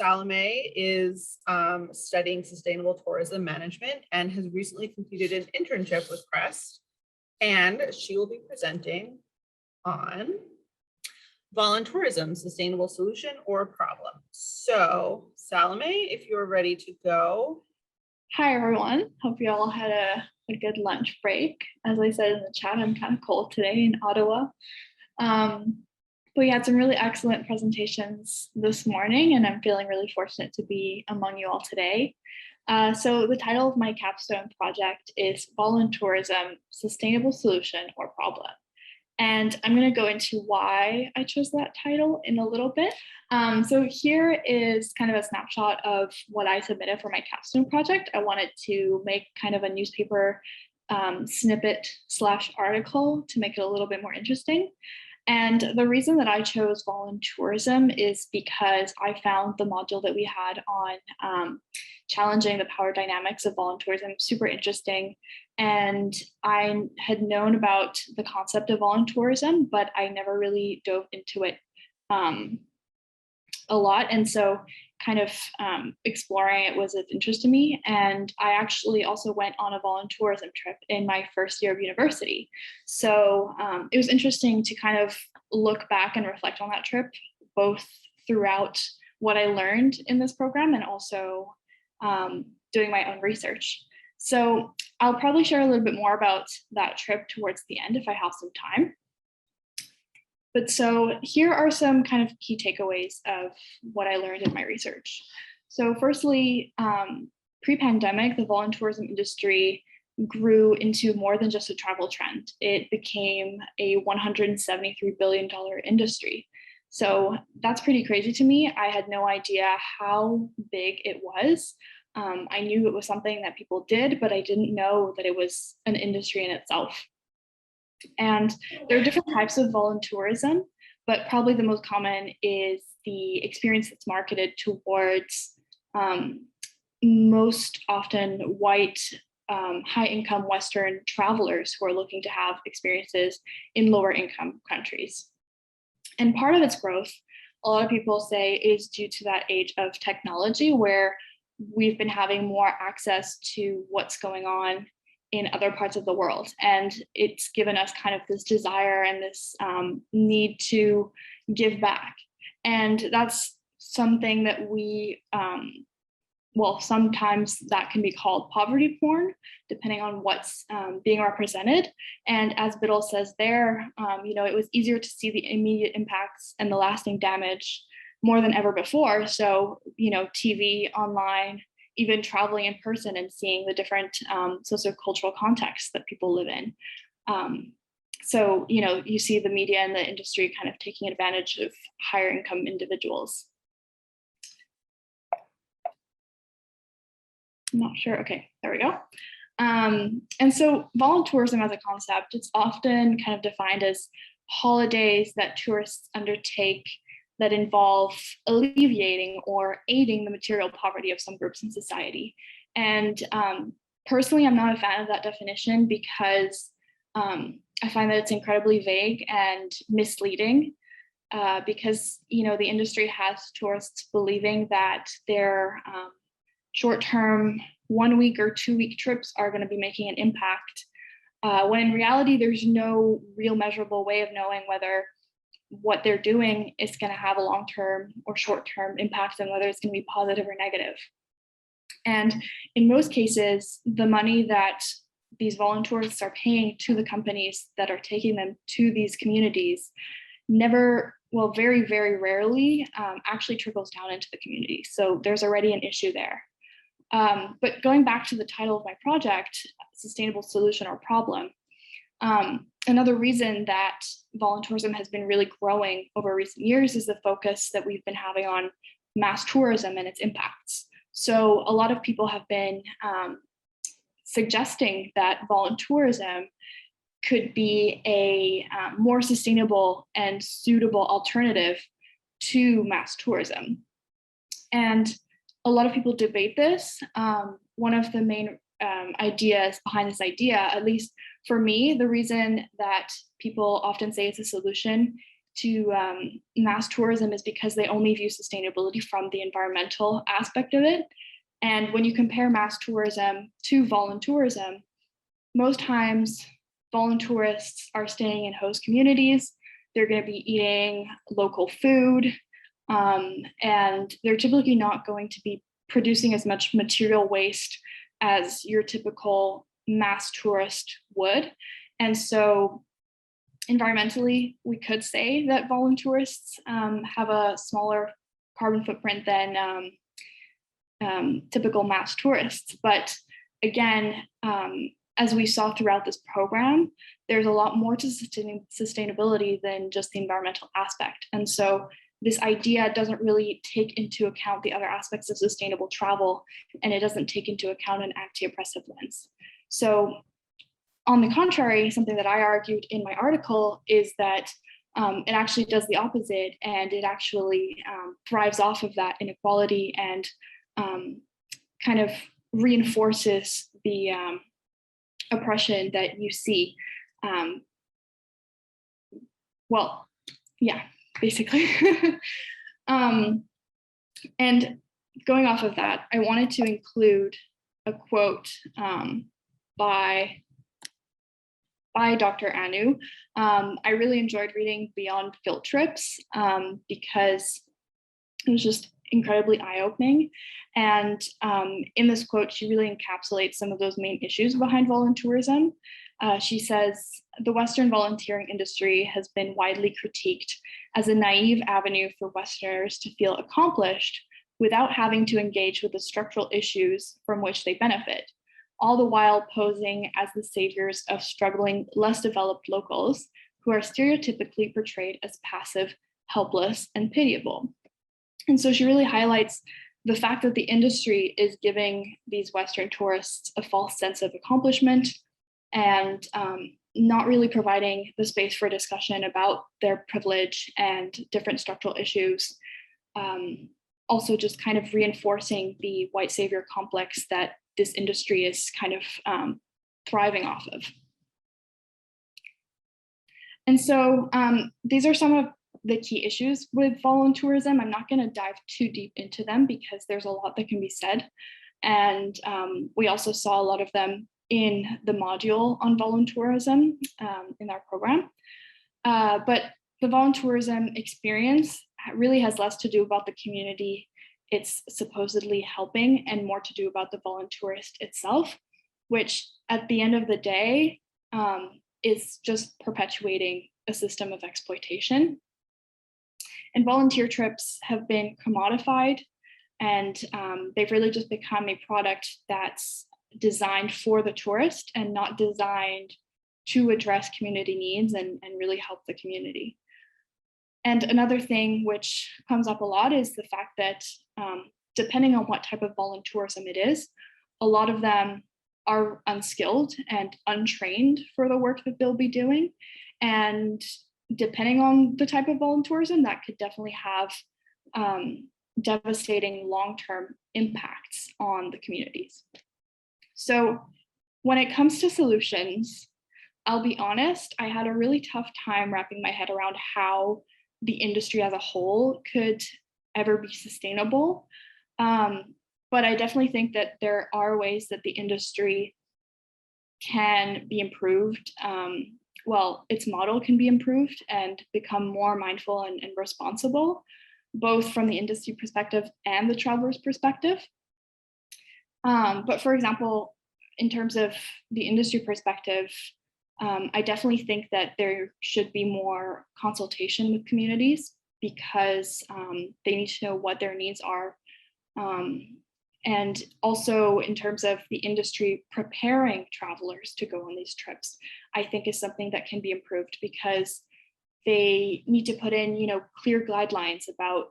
Salomé is studying sustainable tourism management and has recently completed an internship with Crest, and she will be presenting on Voluntourism, sustainable solution or problem. So Salomé, if you're ready to go. Hi, everyone. Hope you all had a good lunch break. As I said in the chat, I'm kind of cold today in Ottawa. But we had some really excellent presentations this morning, and I'm feeling really fortunate to be among you all today. So the title of my capstone project is Voluntourism, Sustainable Solution or Problem. And I'm going to go into why I chose that title in a little bit. So here is kind of a snapshot of what I submitted for my capstone project. I wanted to make kind of a newspaper snippet / article to make it a little bit more interesting. And the reason that I chose voluntourism is because I found the module that we had on challenging the power dynamics of voluntourism super interesting. And I had known about the concept of voluntourism, but I never really dove into it a lot. And so kind of exploring it was of interest to me. And I actually also went on a voluntourism trip in my first year of university. So it was interesting to kind of look back and reflect on that trip, both throughout what I learned in this program and also doing my own research. So I'll probably share a little bit more about that trip towards the end if I have some time. But so here are some kind of key takeaways of what I learned in my research. So firstly, pre-pandemic, the voluntourism industry grew into more than just a travel trend. It became a $173 billion industry. So that's pretty crazy to me. I had no idea how big it was. I knew it was something that people did, but I didn't know that it was an industry in itself. And there are different types of voluntourism, but probably the most common is the experience that's marketed towards most often white, high-income Western travelers who are looking to have experiences in lower-income countries. And part of its growth, a lot of people say, is due to that age of technology where we've been having more access to what's going on in other parts of the world. And it's given us kind of this desire and this need to give back. And that's something that we, well, sometimes that can be called poverty porn, depending on what's being represented. And as Biddle says there, you know, it was easier to see the immediate impacts and the lasting damage more than ever before. So, you know, TV, online, even traveling in person and seeing the different sociocultural contexts that people live in. So, you know, you see the media and the industry kind of taking advantage of higher income individuals. I'm not sure. Okay, there we go. And so voluntourism as a concept, it's often kind of defined as holidays that tourists undertake that involve alleviating or aiding the material poverty of some groups in society. And personally, I'm not a fan of that definition because I find that it's incredibly vague and misleading because, you know, the industry has tourists believing that their short-term 1 week or 2 week trips are going to be making an impact, when in reality, there's no real measurable way of knowing whether what they're doing is going to have a long-term or short-term impact and whether it's going to be positive or negative. And in most cases, the money that these volunteers are paying to the companies that are taking them to these communities never, well, very, very rarely actually trickles down into the community. So there's already an issue there. But going back to the title of my project, Sustainable Solution or Problem, another reason that voluntourism has been really growing over recent years is the focus that we've been having on mass tourism and its impacts. So a lot of people have been suggesting that voluntourism could be a more sustainable and suitable alternative to mass tourism. And a lot of people debate this. One of the main ideas behind this idea, at least for me, the reason that people often say it's a solution mass tourism is because they only view sustainability from the environmental aspect of it. And when you compare mass tourism to voluntourism, most times voluntourists are staying in host communities. They're going to be eating local food, and they're typically not going to be producing as much material waste as your typical mass tourist would. And so environmentally, we could say that voluntourists have a smaller carbon footprint than typical mass tourists. But again, as we saw throughout this program, there's a lot more to sustainability than just the environmental aspect. And so this idea doesn't really take into account the other aspects of sustainable travel, and it doesn't take into account an anti-oppressive lens. So on the contrary, something that I argued in my article is that it actually does the opposite, and it actually thrives off of that inequality and kind of reinforces the oppression that you see. Well, yeah, basically. And going off of that, I wanted to include a quote by Dr. Anu. I really enjoyed reading Beyond Guilt Trips because it was just incredibly eye-opening. And in this quote, she really encapsulates some of those main issues behind voluntourism. She says, the Western volunteering industry has been widely critiqued as a naive avenue for Westerners to feel accomplished without having to engage with the structural issues from which they benefit, all the while posing as the saviors of struggling, less developed locals who are stereotypically portrayed as passive, helpless, and pitiable. And so she really highlights the fact that the industry is giving these Western tourists a false sense of accomplishment and not really providing the space for discussion about their privilege and different structural issues. Also just kind of reinforcing the white savior complex that this industry is kind of thriving off of. And so these are some of the key issues with voluntourism. I'm not going to dive too deep into them because there's a lot that can be said. And we also saw a lot of them in the module on voluntourism in our program. But the voluntourism experience really has less to do about the community it's supposedly helping and more to do about the voluntourist itself, which at the end of the day is just perpetuating a system of exploitation. And volunteer trips have been commodified, and they've really just become a product that's designed for the tourist and not designed to address community needs and really help the community. And another thing which comes up a lot is the fact that depending on what type of voluntourism it is, a lot of them are unskilled and untrained for the work that they'll be doing. And depending on the type of voluntourism, that could definitely have devastating long-term impacts on the communities. So when it comes to solutions, I'll be honest, I had a really tough time wrapping my head around how the industry as a whole could ever be sustainable. But I definitely think that there are ways that the industry can be improved. Well, its model can be improved and become more mindful and responsible, both from the industry perspective and the traveler's perspective. But for example, in terms of the industry perspective, I definitely think that there should be more consultation with communities because they need to know what their needs are. And also in terms of the industry preparing travelers to go on these trips, I think is something that can be improved because they need to put in, clear guidelines about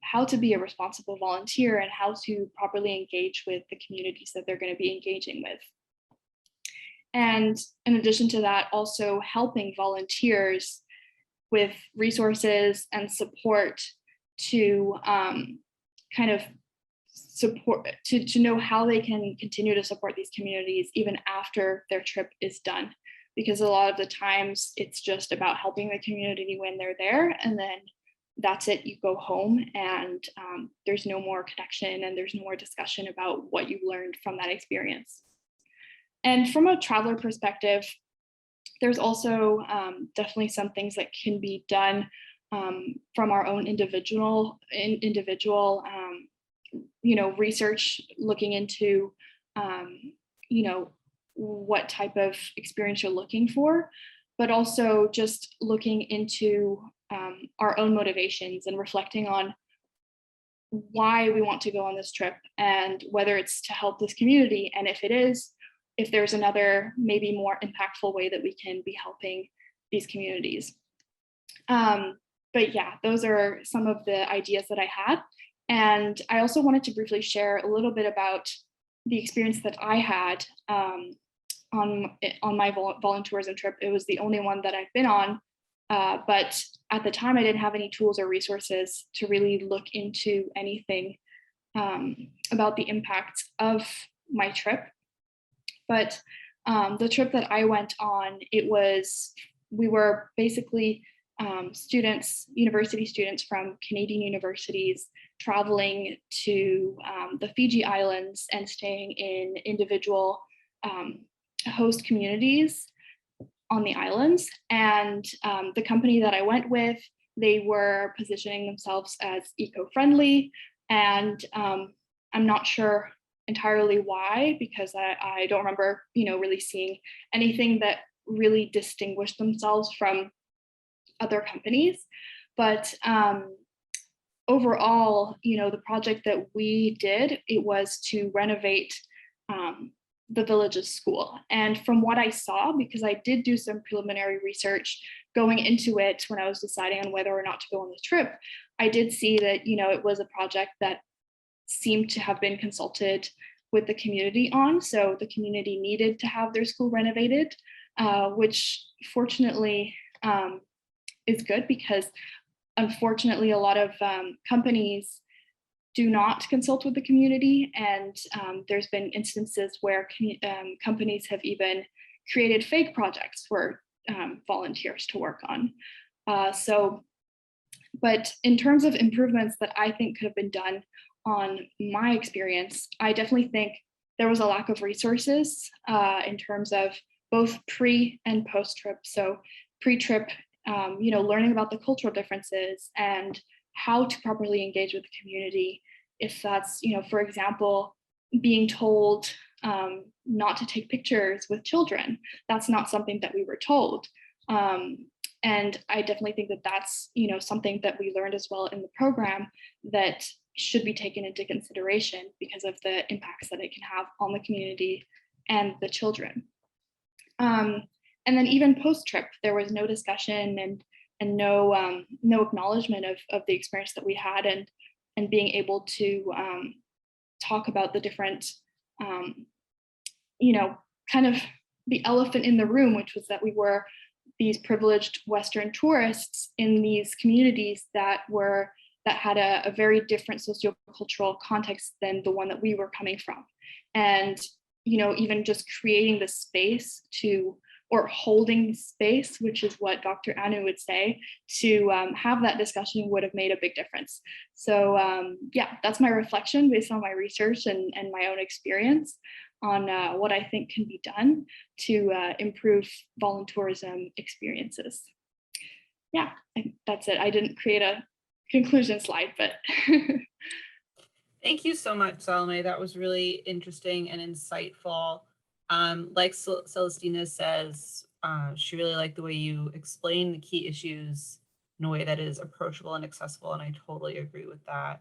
how to be a responsible volunteer and how to properly engage with the communities that they're going to be engaging with. And in addition to that, also helping volunteers with resources and support to kind of support, to know how they can continue to support these communities even after their trip is done. because a lot of the times it's just about helping the community when they're there, and then that's it, you go home, and there's no more connection and there's no more discussion about what you learned from that experience. And from a traveler perspective, there's also definitely some things that can be done from our own individual research, looking into what type of experience you're looking for, but also just looking into our own motivations and reflecting on why we want to go on this trip, and whether it's to help this community, and if it is, if there's another maybe more impactful way that we can be helping these communities. But yeah, those are some of the ideas that I had. And I also wanted to briefly share a little bit about the experience that I had on my voluntourism trip. It was the only one that I've been on, but at the time I didn't have any tools or resources to really look into anything about the impact of my trip. But the trip that I went on, we were basically university students from Canadian universities traveling to the Fiji Islands and staying in individual host communities on the islands. And the company that I went with, they were positioning themselves as eco-friendly. And I'm not sure entirely why, because I don't remember, really seeing anything that really distinguished themselves from other companies. But overall, the project that we did, it was to renovate the village's school. And from what I saw, because I did do some preliminary research going into it when I was deciding on whether or not to go on the trip, I did see that, it was a project that seemed to have been consulted with the community on. So the community needed to have their school renovated, which fortunately is good, because unfortunately a lot of companies do not consult with the community. And there's been instances where companies have even created fake projects for volunteers to work on. But in terms of improvements that I think could have been done on my experience, I definitely think there was a lack of resources in terms of both pre and post trip. So pre-trip, learning about the cultural differences and how to properly engage with the community. If that's, for example, being told not to take pictures with children, that's not something that we were told. And I definitely think that that's, something that we learned as well in the program that should be taken into consideration because of the impacts that it can have on the community and the children. And then even post-trip, there was no discussion and no acknowledgement of the experience that we had, and being able to talk about the different, kind of the elephant in the room, which was that we were these privileged Western tourists in these communities that had a very different sociocultural context than the one that we were coming from. And, even just creating the space or holding space, which is what Dr. Anu would say, to have that discussion would have made a big difference. So yeah, that's my reflection based on my research and my own experience on what I think can be done to improve voluntourism experiences. Yeah, that's it. I didn't create a conclusion slide, but. Thank you so much, Salomé. That was really interesting and insightful. Like Celestina says, she really liked the way you explained the key issues in a way that is approachable and accessible, and I totally agree with that.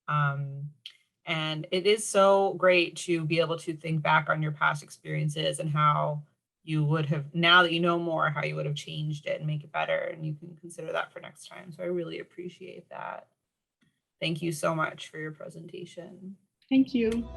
And it is so great to be able to think back on your past experiences and how you would have, now that you know more, how you would have changed it and make it better, and you can consider that for next time. So I really appreciate that. Thank you so much for your presentation. Thank you.